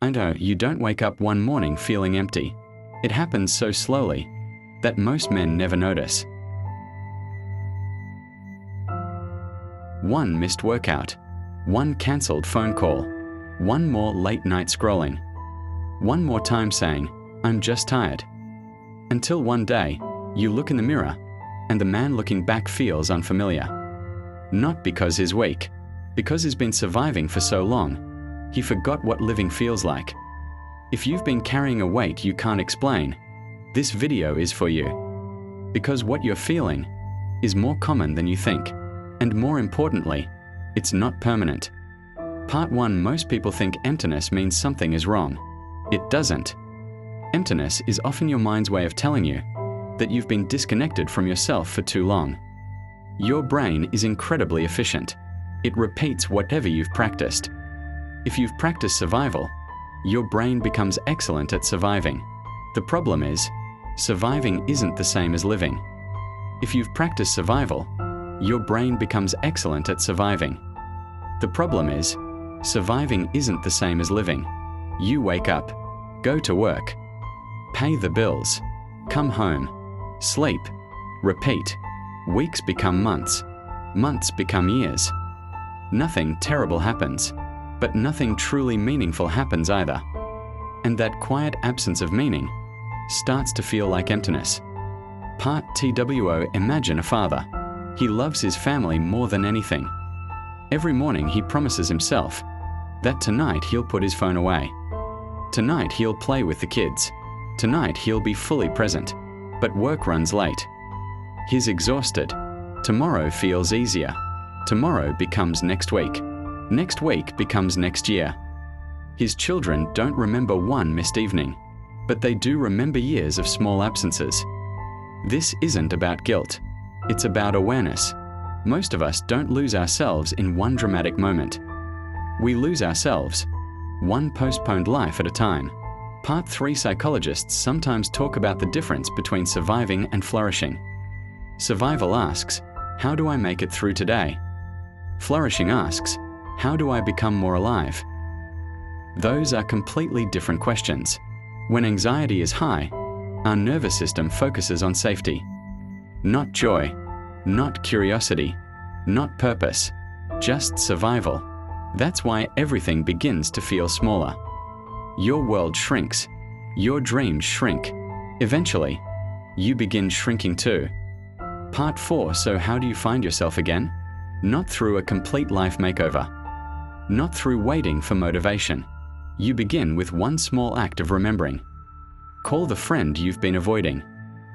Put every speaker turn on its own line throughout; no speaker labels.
I know you don't wake up one morning feeling empty. It happens so slowly that most men never notice. 1 missed workout, 1 cancelled phone call, 1 more late night scrolling, 1 more time saying, "I'm just tired." Until one day, you look in the mirror and the man looking back feels unfamiliar. Not because he's weak, because he's been surviving for so long, he forgot what living feels like. If you've been carrying a weight you can't explain, this video is for you. Because what you're feeling is more common than you think, and more importantly, it's not permanent. Part 1. Most people think emptiness means something is wrong. It doesn't. Emptiness is often your mind's way of telling you that you've been disconnected from yourself for too long. Your brain is incredibly efficient. It repeats whatever you've practiced. If you've practiced survival, your brain becomes excellent at surviving. The problem is, surviving isn't the same as living. If you've practiced survival, your brain becomes excellent at surviving. The problem is, surviving isn't the same as living. You wake up, go to work, pay the bills, come home, sleep, repeat. Weeks become months, months become years. Nothing terrible happens, but nothing truly meaningful happens either. And that quiet absence of meaning starts to feel like emptiness. Part 2. Imagine a father. He loves his family more than anything. Every morning he promises himself that tonight he'll put his phone away. Tonight he'll play with the kids. Tonight he'll be fully present. But work runs late. He's exhausted. Tomorrow feels easier. Tomorrow becomes next week. Next week becomes next year. His children don't remember one missed evening, but they do remember years of small absences. This isn't about guilt. It's about awareness. Most of us don't lose ourselves in one dramatic moment. We lose ourselves, one postponed life at a time. Part 3. Psychologists sometimes talk about the difference between surviving and flourishing. Survival asks, how do I make it through today? Flourishing asks, how do I become more alive? Those are completely different questions. When anxiety is high, our nervous system focuses on safety. Not joy, not curiosity, not purpose, just survival. That's why everything begins to feel smaller. Your world shrinks. Your dreams shrink. Eventually, you begin shrinking too. Part 4. So how do you find yourself again? Not through a complete life makeover. Not through waiting for motivation. You begin with one small act of remembering. Call the friend you've been avoiding.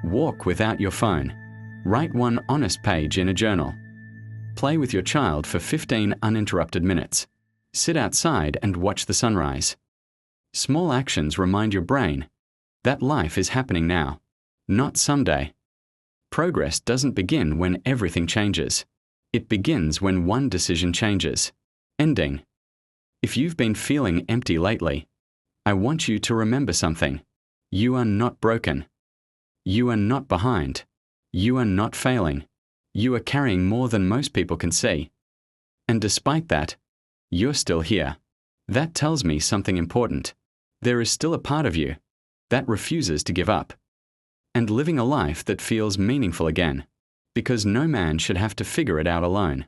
Walk without your phone. Write one honest page in a journal. Play with your child for 15 uninterrupted minutes. Sit outside and watch the sunrise. Small actions remind your brain that life is happening now, not someday. Progress doesn't begin when everything changes. It begins when one decision changes. Ending. If you've been feeling empty lately, I want you to remember something. You are not broken. You are not behind. You are not failing. You are carrying more than most people can see. And despite that, you're still here. That tells me something important. There is still a part of you that refuses to give up and living a life that feels meaningful again, because no man should have to figure it out alone.